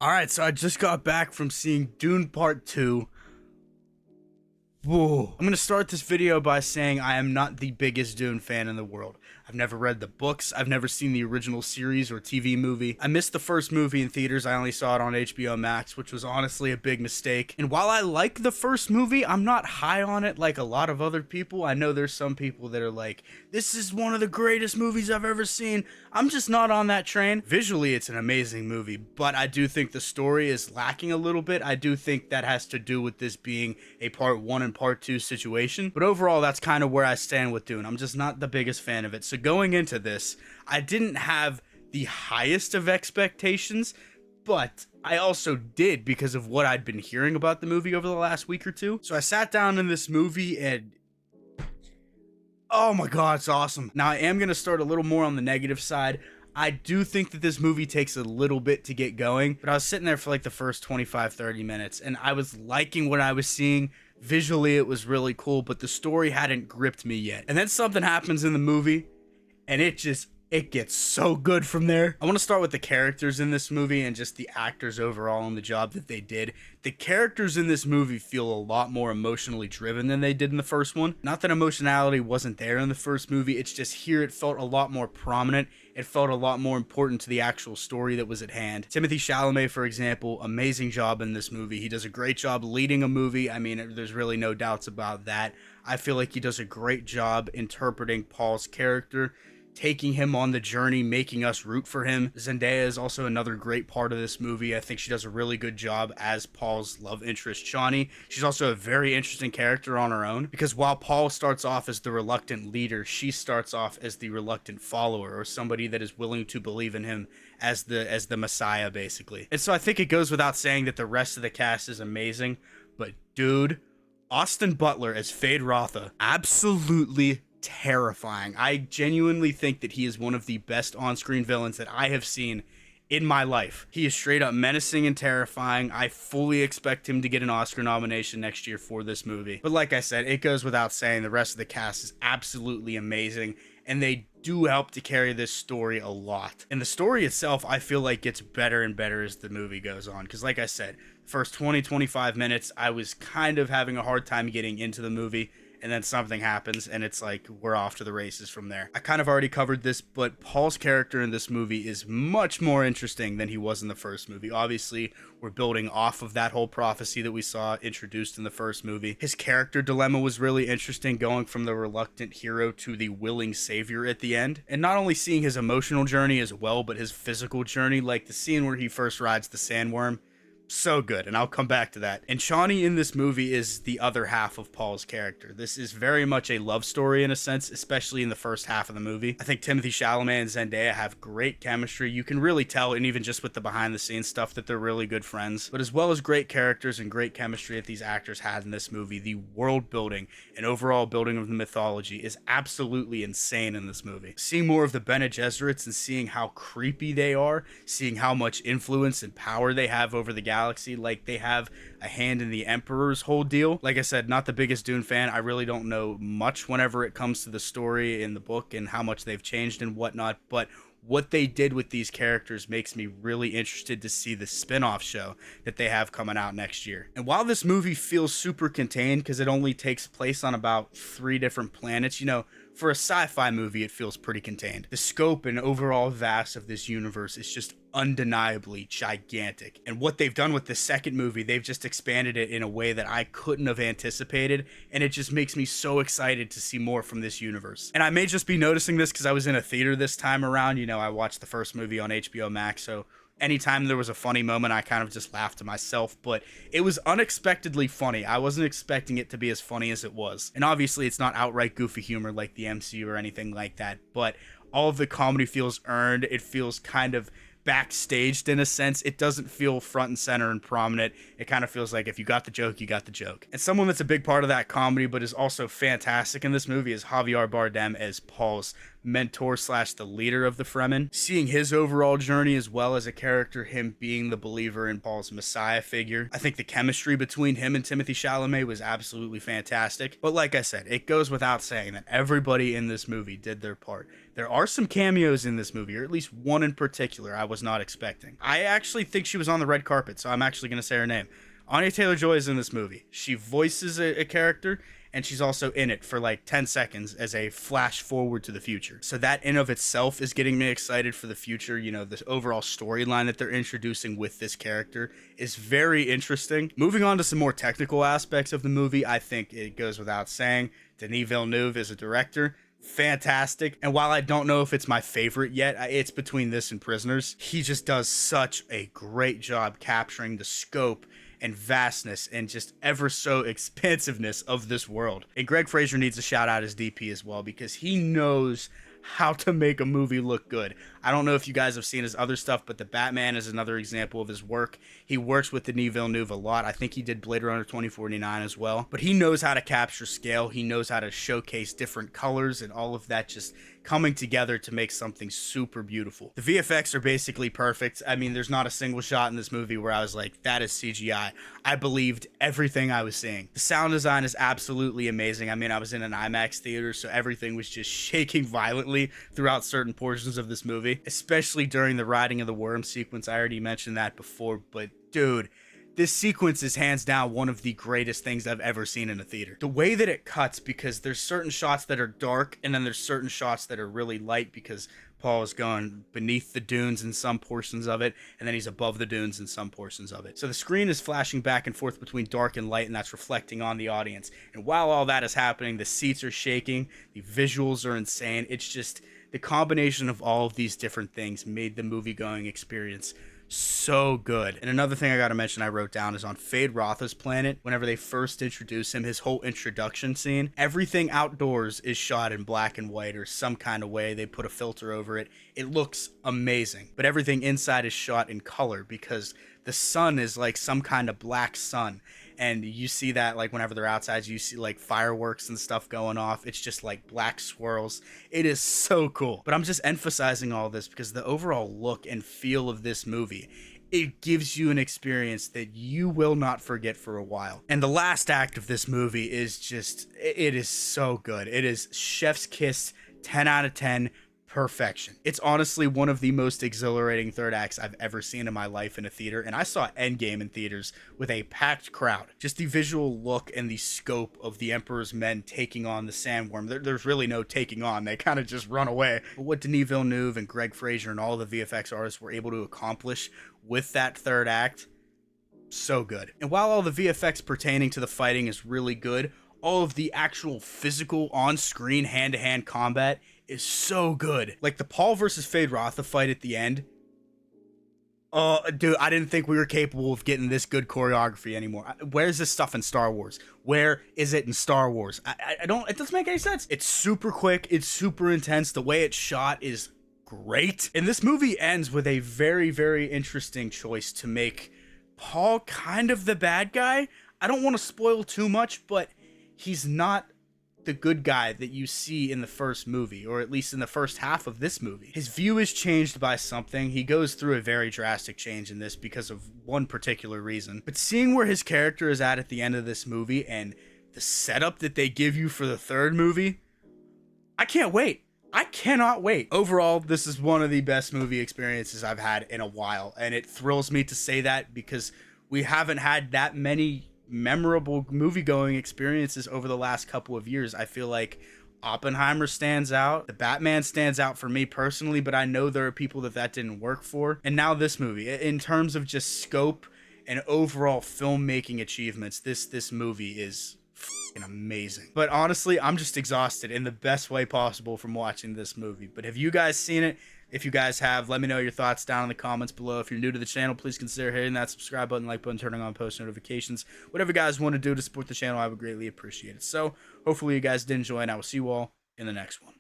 Alright, so I just got back from seeing Dune Part 2. Whoa. I'm gonna start this video by saying I am not the biggest Dune fan in the world. I've never read the books, I've never seen the original series or TV movie. I missed the first movie in theaters, I only saw it on HBO Max, which was honestly a big mistake. And while I like the first movie, I'm not high on it like a lot of other people. I know there's some people that are like, this is one of the greatest movies I've ever seen. I'm just not on that train. Visually, it's an amazing movie, but I do think the story is lacking a little bit. I do think that has to do with this being a part 1 and part 2 situation. But overall, that's kind of where I stand with Dune. I'm just not the biggest fan of it. So going into this, I didn't have the highest of expectations, but I also did because of what I'd been hearing about the movie over the last week or two. So I sat down in this movie and oh my god, it's awesome. Now I am going to start a little more on the negative side. I do think that this movie takes a little bit to get going, but I was sitting there for like the first 25-30 minutes and I was liking what I was seeing. Visually, it was really cool, but the story hadn't gripped me yet. And then something happens in the movie and it gets so good from there. I want to start with the characters in this movie and just the actors overall and the job that they did. The characters in this movie feel a lot more emotionally driven than they did in the first one. Not that emotionality wasn't there in the first movie, it's just here it felt a lot more prominent. It felt a lot more important to the actual story that was at hand. Timothée Chalamet, for example, amazing job in this movie. He does a great job leading a movie. I mean, there's really no doubts about that. I feel like he does a great job interpreting Paul's character, taking him on the journey, making us root for him. Zendaya is also another great part of this movie. I think she does a really good job as Paul's love interest, Shawnee. She's also a very interesting character on her own, because while Paul starts off as the reluctant leader, she starts off as the reluctant follower, or somebody that is willing to believe in him as the Messiah, basically. And so I think it goes without saying that the rest of the cast is amazing, but dude, Austin Butler as Fade Rotha, absolutely terrifying. I genuinely think that he is one of the best on-screen villains that I have seen in my life. He is straight up menacing and terrifying. I fully expect him to get an Oscar nomination next year for this movie. But like I said, it goes without saying, the rest of the cast is absolutely amazing, and they do help to carry this story a lot. And the story itself, I feel like, gets better and better as the movie goes on. Because like I said, first 20-25 minutes, I was kind of having a hard time getting into the movie. And then something happens and it's like we're off to the races from there. I kind of already covered this, but Paul's character in this movie is much more interesting than he was in the first movie. Obviously, we're building off of that whole prophecy that we saw introduced in the first movie. His character dilemma was really interesting, going from the reluctant hero to the willing savior at the end. And not only seeing his emotional journey as well, but his physical journey, like the scene where he first rides the sandworm. So good, and I'll come back to that. And Shawnee in this movie is the other half of Paul's character. This is very much a love story in a sense, especially in the first half of the movie. I think Timothée Chalamet and Zendaya have great chemistry. You can really tell, and even just with the behind the scenes stuff, that they're really good friends. But as well as great characters and great chemistry that these actors had in this movie, the world building and overall building of the mythology is absolutely insane in this movie. Seeing more of the Bene Gesserits and seeing how creepy they are, seeing how much influence and power they have over the galaxy, like they have a hand in the Emperor's whole deal. Like I said, not the biggest Dune fan. I really don't know much whenever it comes to the story in the book and how much they've changed and whatnot, but what they did with these characters makes me really interested to see the spin-off show that they have coming out next year. And while this movie feels super contained because it only takes place on about 3 different planets, you know, for a sci-fi movie, it feels pretty contained. The scope and overall vast of this universe is just undeniably gigantic. And what they've done with the second movie, they've just expanded it in a way that I couldn't have anticipated. And it just makes me so excited to see more from this universe. And I may just be noticing this because I was in a theater this time around. You know, I watched the first movie on HBO Max, so anytime there was a funny moment, I kind of just laughed to myself, but it was unexpectedly funny. I wasn't expecting it to be as funny as it was. And obviously, it's not outright goofy humor like the MCU or anything like that, but all of the comedy feels earned. It feels kind of backstaged in a sense. It doesn't feel front and center and prominent. It kind of feels like if you got the joke, you got the joke. And someone that's a big part of that comedy, but is also fantastic in this movie, is Javier Bardem as Paul's mentor slash the leader of the Fremen. Seeing his overall journey as well as a character, him being the believer in Paul's Messiah figure. I think the chemistry between him and Timothée Chalamet was absolutely fantastic. But like I said, it goes without saying that everybody in this movie did their part. There are some cameos in this movie, or at least one in particular I was not expecting. I actually think she was on the red carpet, so I'm actually going to say her name. Anya Taylor-Joy is in this movie. She voices a character, and she's also in it for like 10 seconds as a flash forward to the future. So that in of itself is getting me excited for the future. You know, this overall storyline that they're introducing with this character is very interesting. Moving on to some more technical aspects of the movie, I think it goes without saying, Denis Villeneuve is a director. Fantastic. And while I don't know if it's my favorite yet, it's between this and Prisoners. He just does such a great job capturing the scope and vastness and just ever so expansiveness of this world. And Greg Fraser needs a shout out as DP as well, because he knows how to make a movie look good. I don't know if you guys have seen his other stuff, but The Batman is another example of his work. He works with Denis Villeneuve a lot. I think he did Blade Runner 2049 as well. But he knows how to capture scale. He knows how to showcase different colors and all of that just coming together to make something super beautiful. The VFX are basically perfect. I mean, there's not a single shot in this movie where I was like, that is CGI. I believed everything I was seeing. The sound design is absolutely amazing. I mean, I was in an IMAX theater, so everything was just shaking violently throughout certain portions of this movie, especially during the riding of the worm sequence. I already mentioned that before, but dude, this sequence is hands down one of the greatest things I've ever seen in a theater. The way that it cuts, because there's certain shots that are dark, and then there's certain shots that are really light because Paul is going beneath the dunes in some portions of it, and then he's above the dunes in some portions of it. So the screen is flashing back and forth between dark and light, and that's reflecting on the audience. And while all that is happening, the seats are shaking, the visuals are insane. It's just the combination of all of these different things made the movie-going experience so good. And another thing I gotta mention I wrote down is on Fade Rotha's planet, whenever they first introduce him, his whole introduction scene, everything outdoors is shot in black and white or some kind of way. They put a filter over it. It looks amazing. But everything inside is shot in color because the sun is like some kind of black sun. And you see that like whenever they're outside, you see like fireworks and stuff going off. It's just like black swirls. It is so cool. But I'm just emphasizing all this because the overall look and feel of this movie, it gives you an experience that you will not forget for a while. And the last act of this movie is just, it is so good. It is chef's kiss, 10 out of 10. Perfection. It's honestly one of the most exhilarating third acts I've ever seen in my life in a theater, and I saw Endgame in theaters with a packed crowd. Just the visual look and the scope of the Emperor's men taking on the sandworm. There's really no taking on. They kind of just run away. But what Denis Villeneuve and Greg Fraser and all the VFX artists were able to accomplish with that third act, so good. And while all the VFX pertaining to the fighting is really good, all of the actual physical on-screen hand-to-hand combat is so good. Like the Paul versus Fade Rotha fight at the end. Dude, I didn't think we were capable of getting this good choreography anymore. Where's this stuff in Star Wars? Where is it in Star Wars? I don't, it doesn't make any sense. It's super quick. It's super intense. The way it's shot is great. And this movie ends with a very, very interesting choice to make Paul kind of the bad guy. I don't want to spoil too much, but he's not the good guy that you see in the first movie, or at least in the first half of this movie. His view is changed by something. He goes through a very drastic change in this because of one particular reason. But seeing where his character is at the end of this movie and the setup that they give you for the third movie, I can't wait. I cannot wait. Overall, this is one of the best movie experiences I've had in a while, and it thrills me to say that because we haven't had that many memorable movie-going experiences over the last couple of years. I feel like Oppenheimer stands out. The Batman stands out for me personally, but I know there are people that didn't work for. And now this movie, in terms of just scope and overall filmmaking achievements, this movie is fucking amazing. But honestly, I'm just exhausted in the best way possible from watching this movie. But have you guys seen it? If you guys have, let me know your thoughts down in the comments below. If you're new to the channel, please consider hitting that subscribe button, like button, turning on post notifications. Whatever you guys want to do to support the channel, I would greatly appreciate it. So, hopefully you guys did enjoy, and I will see you all in the next one.